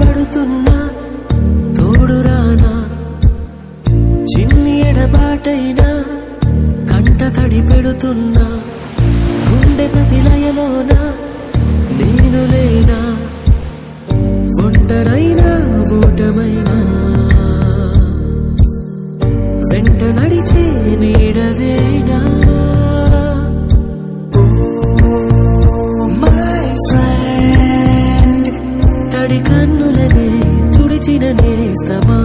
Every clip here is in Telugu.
పడుతున్నా తోడురానా చిన్ని ఎడబాటైనా కంట తడి పెడుతున్నా గుండె ప్రతిలయలోన నేను లేనా ఒంటరైనా ఓటమైనా వెంట నడిచే నీడవేనా తడి కన్నులనే తుడిచిన నేస్తమా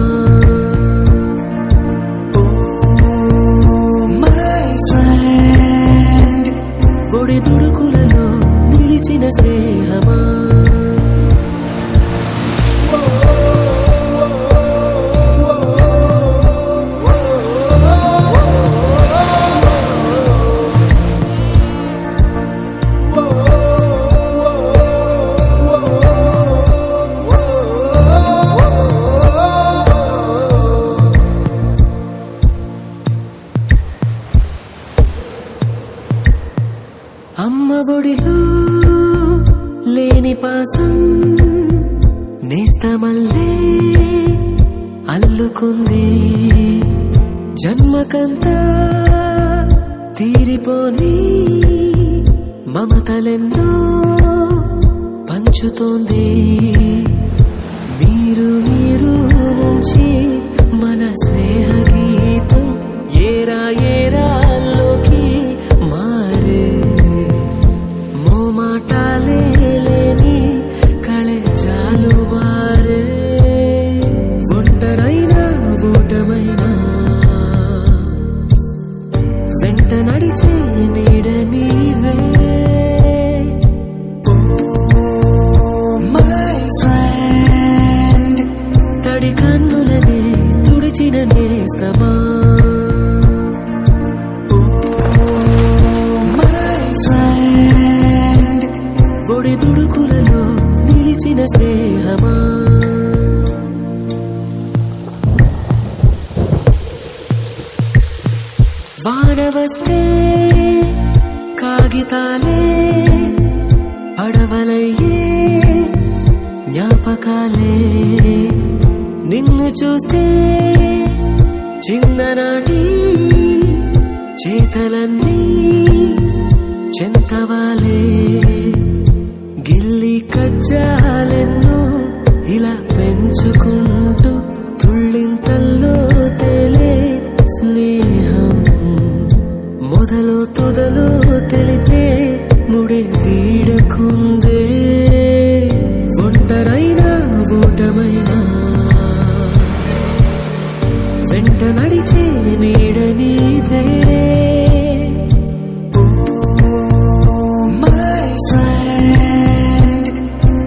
ఒడి దుడుకులలో నిలిచిన స్నేహమా అమ్మ ఒడిలో లేని పాసం నేస్తమల్లే అల్లుకుంది జన్మకంతా తీరిపోని మమతలెన్నో పంచుతోంది మీరు నుంచి మన స్నేహ గీతం ఏరా ఏరాల్లోకి మారే మాటాలే లేని కళే చాలువారే ఒంటరైనా ఓటమైనా వెంట నడిచే నీడ నీవే తడి కన్నులనే తుడిచిన నేస్తమా ఒడి దుడుకులలో నిలిచిన స్నేహమా వాన వస్తే కాగితాలే పడవలయ్యే జ్ఞాపకాలే నిన్ను చూస్తే చిన్ననాటి చేతలన్నీ చెంతవాలే గిల్లి కజ్జాలెన్నో ఇలా పెంచుకుంటూ తుళ్ళింతల్లో తేలే స్నేహం మొదలు తుదలో తెలిపే ముడి వీడకుందే ఒంటరైనా ఓటమైనా వెంట నడిచే నీడ నీదే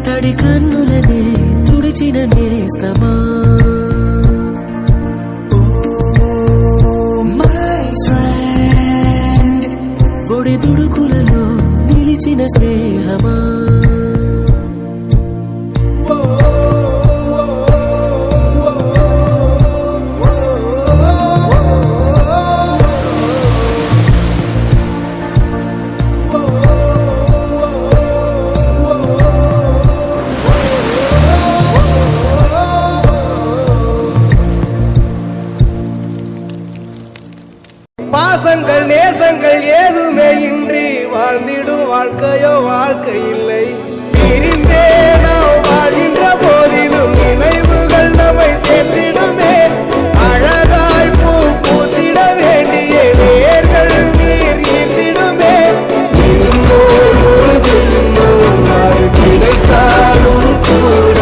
తడి కన్నులనే తుడిచిన నేస్తమా ఒడి దుడుకులలో నిలిచిన స్నేహమా பாசங்கள் நேசங்கள் ஏதுமே இன்றி வாழ்ந்திடும் வாழ்க்கையோ வாழ்க்கை இல்லை பிரிந்தே நாம் வாழ்கின்ற போதிலும் நினைவுகள் நம்மை சேர்த்திடுமே அழகாய் பூ பூத்திட வேண்டிய வேர்கள் நீர் ஈர்த்திடுமே கிடைத்தாலும் கூட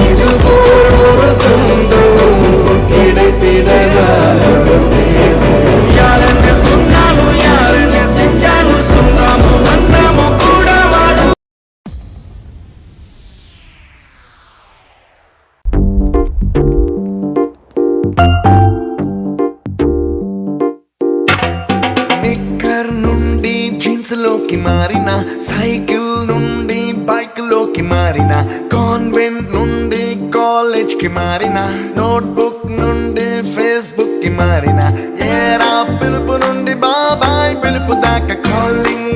இதுபோல் ஒரு சொந்தம் கிடைத்திட లోకి మారిన సైకిల్ నుండి బైక్ లోకి మారిన కాన్వెంట్ నుండి కాలేజ్ కి మారిన నోట్బుక్ నుండి ఫేస్బుక్ కి మారిన ఏరా పిలుపు నుండి బాబాయ్ పిలుపు దాకా కాలింగ్